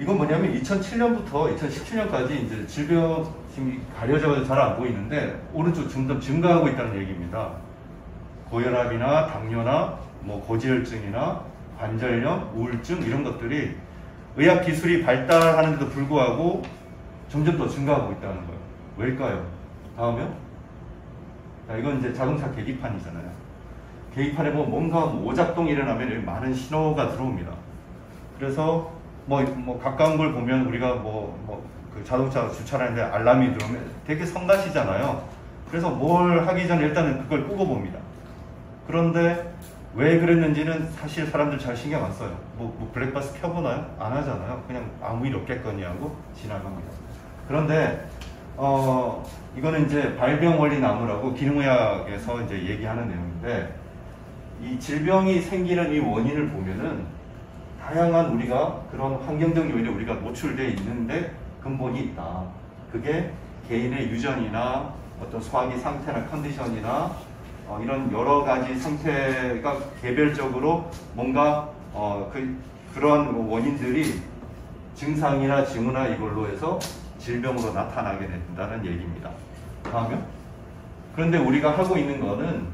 이건 뭐냐면 2007년부터 2017년까지 이제 질병이 가려져서 잘 안 보이는데 오른쪽 점점 증가하고 있다는 얘기입니다. 고혈압이나 당뇨나 뭐 고지혈증이나 관절염, 우울증 이런 것들이 의학 기술이 발달하는데도 불구하고 점점 더 증가하고 있다는 거예요. 왜일까요? 다음이요. 자, 이건 이제 자동차 계기판이잖아요. 계기판에 보면 뭔가 오작동이 일어나면 많은 신호가 들어옵니다. 그래서 뭐 가까운 걸 보면 우리가 그 자동차 주차하는데 알람이 들어오면 되게 성가시잖아요. 그래서 뭘 하기 전에 일단은 그걸 끄고 봅니다. 그런데 왜 그랬는지는 사실 사람들 잘 신경 안 써요. 뭐 블랙박스 켜보나요? 안 하잖아요. 그냥 아무 일 없겠거니 하고 지나갑니다. 그런데 이거는 이제 발병원리 나무라고 기능의학에서 이제 얘기하는 내용인데, 이 질병이 생기는 이 원인을 보면은 다양한 우리가 그런 환경적 요인에 우리가 노출되어 있는데 근본이 있다. 그게 개인의 유전이나 어떤 소화기 상태나 컨디션이나 이런 여러 가지 상태가 개별적으로 뭔가 그런 원인들이 증상이나 징후나 이걸로 해서 질병으로 나타나게 된다는 얘기입니다. 다음요. 그런데 우리가 하고 있는 거는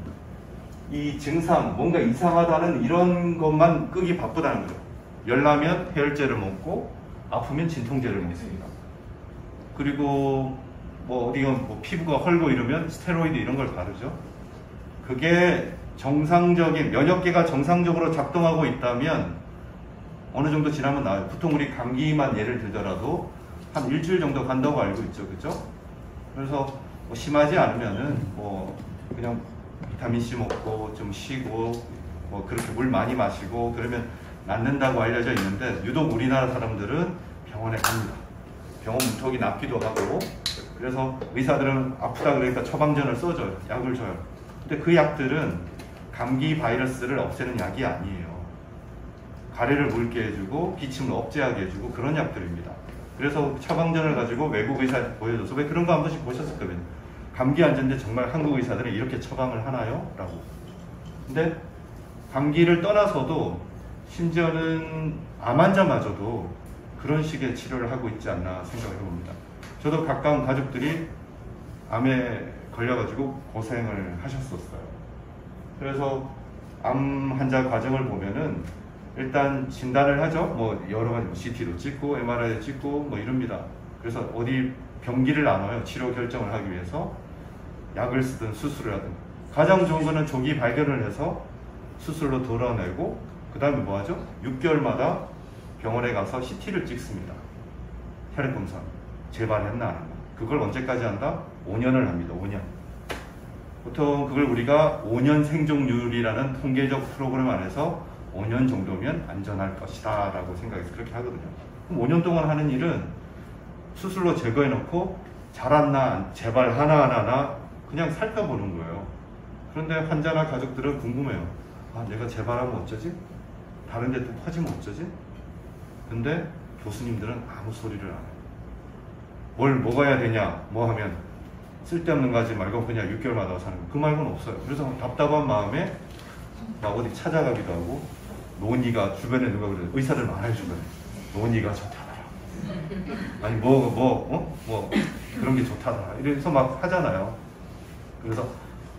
이 증상, 뭔가 이상하다는 이런 것만 끄기 바쁘다는 거예요. 열나면 해열제를 먹고 아프면 진통제를 먹습니다. 그리고 어디가 피부가 헐고 이러면 스테로이드 이런 걸 바르죠. 그게 정상적인 면역계가 정상적으로 작동하고 있다면 어느 정도 지나면 나아요. 보통 우리 감기만 예를 들더라도 한 일주일 정도 간다고 알고 있죠, 그죠? 그래서 심하지 않으면은 그냥 비타민C 먹고 좀 쉬고 그렇게 물 많이 마시고 그러면 낫는다고 알려져 있는데, 유독 우리나라 사람들은 병원에 갑니다. 병원 문턱이 낮기도 하고, 그래서 의사들은 아프다 그러니까 처방전을 써줘요. 약을 줘요. 근데 그 약들은 감기 바이러스를 없애는 약이 아니에요. 가래를 묽게 해주고 기침을 억제하게 해주고 그런 약들입니다. 그래서 처방전을 가지고 외국 의사한테 보여줘서, 왜 그런 거 한 번씩 보셨을 거예요. 감기 환자인데 정말 한국 의사들은 이렇게 처방을 하나요? 라고. 근데 감기를 떠나서도 심지어는 암 환자마저도 그런 식의 치료를 하고 있지 않나 생각을 해봅니다. 저도 가까운 가족들이 암에 걸려가지고 고생을 하셨었어요. 그래서 암 환자 과정을 보면은 일단 진단을 하죠. 여러 가지 CT도 찍고 MRI도 찍고 이럽니다. 그래서 어디 병기를 나눠요. 치료 결정을 하기 위해서 약을 쓰든 수술을 하든. 가장 좋은 거는 조기 발견을 해서 수술로 돌아내고, 그 다음에 뭐 하죠? 6개월마다 병원에 가서 CT를 찍습니다. 혈액 검사. 재발했나 안 했나. 그걸 언제까지 한다? 5년을 합니다. 5년. 보통 그걸 우리가 5년 생존율이라는 통계적 프로그램 안에서 5년 정도면 안전할 것이다 라고 생각해서 그렇게 하거든요. 그럼 5년 동안 하는 일은 수술로 제거해 놓고 자랐나 재발 하나하나 그냥 살펴보는 거예요. 그런데 환자나 가족들은 궁금해요. 내가 재발하면 어쩌지? 다른 데 또 퍼지면 어쩌지? 근데 교수님들은 아무 소리를 안 해요. 뭘 먹어야 되냐 하면 쓸데없는 거 하지 말고 그냥 6개월마다 사는 거. 그 말고는 없어요. 그래서 답답한 마음에 막 어디 찾아가기도 하고, 논의가 주변에 누가 그래요. 의사들 많아요, 주변에. 논의가 좋다더라. 아니 그런 게 좋다더라. 이래서 막 하잖아요. 그래서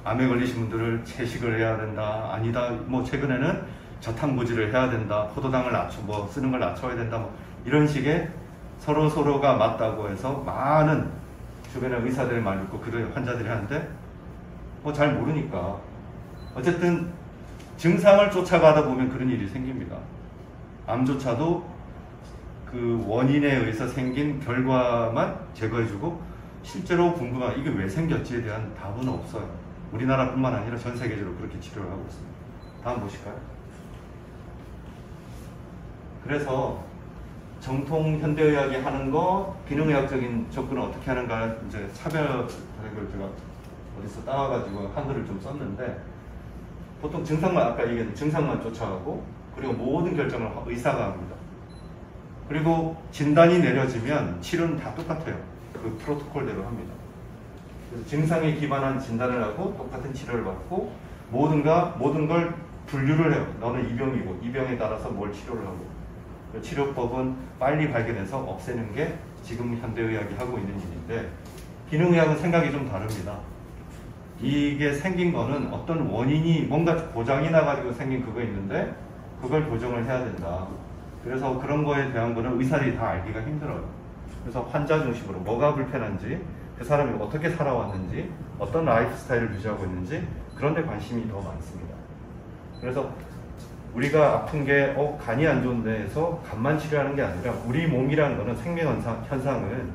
암에 걸리신 분들을 채식을 해야 된다. 아니다. 최근에는 저탄고지를 해야 된다. 포도당을 쓰는 걸 낮춰야 된다. 이런 식의 서로가 맞다고 해서 많은 주변에 의사들 말 듣고 그런 환자들이 하는데 잘 모르니까. 어쨌든 증상을 쫓아가다 보면 그런 일이 생깁니다. 암조차도 그 원인에 의해서 생긴 결과만 제거해주고 실제로 궁금한 이게 왜 생겼지에 대한 답은 없어요. 우리나라뿐만 아니라 전 세계적으로 그렇게 치료를 하고 있습니다. 다음 보실까요? 그래서 정통 현대의학이 하는 거, 기능의학적인 접근을 어떻게 하는가, 이제 차별을 제가 어디서 따와가지고 한글을 좀 썼는데, 보통 증상만, 아까 얘기했던 증상만 쫓아가고, 그리고 모든 결정을 의사가 합니다. 그리고 진단이 내려지면 치료는 다 똑같아요. 그 프로토콜대로 합니다. 그래서 증상에 기반한 진단을 하고 똑같은 치료를 받고 모든 걸 분류를 해요. 너는 이 병이고 이 병에 따라서 뭘 치료를 하고. 치료법은 빨리 발견해서 없애는 게 지금 현대의학이 하고 있는 일인데, 기능의학은 생각이 좀 다릅니다. 이게 생긴 거는 어떤 원인이 뭔가 고장이 나가지고 생긴 그거 있는데 그걸 교정을 해야 된다. 그래서 그런 거에 대한 거는 의사들이 다 알기가 힘들어요. 그래서 환자 중심으로 뭐가 불편한지, 그 사람이 어떻게 살아왔는지, 어떤 라이프 스타일을 유지하고 있는지, 그런 데 관심이 더 많습니다. 그래서 우리가 아픈 게 간이 안 좋은데 해서 간만 치료하는 게 아니라, 우리 몸이라는 거는 현상은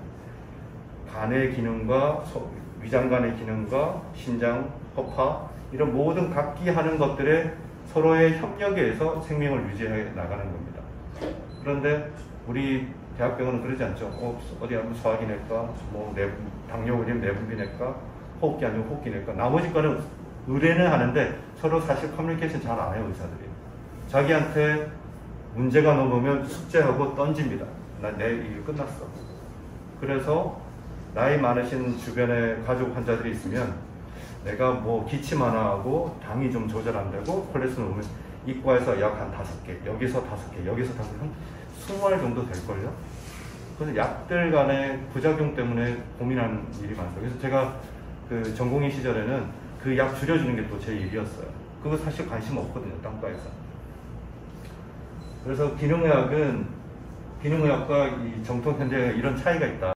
간의 기능과 위장관의 기능과 신장, 허파, 이런 모든 각기 하는 것들에 서로의 협력에 의해서 생명을 유지해 나가는 겁니다. 그런데 우리 대학병원은 그러지 않죠. 어디 하면 소화기내과, 당뇨 걸리면 내분비내과, 호흡기 안 좋으면 호흡기내과. 나머지 거는 의뢰는 하는데 서로 사실 커뮤니케이션 잘 안 해요, 의사들이. 자기한테 문제가 넘으면 숙제하고 던집니다. 내 일 끝났어. 그래서 나이 많으신 주변에 가족 환자들이 있으면, 내가 기침 하나 하고 당이 좀 조절 안 되고 콜레스테롤 오면 이과에서 약 한 5개, 여기서 5개, 여기서 5개, 한 20알 정도 될걸요? 그래서 약들 간의 부작용 때문에 고민하는 일이 많아요. 그래서 제가 그 전공의 시절에는 그 약 줄여주는 게 또 제 일이었어요. 그거 사실 관심 없거든요, 땅과에서. 그래서 기능의학과 이 정통 현대의학 이런 차이가 있다.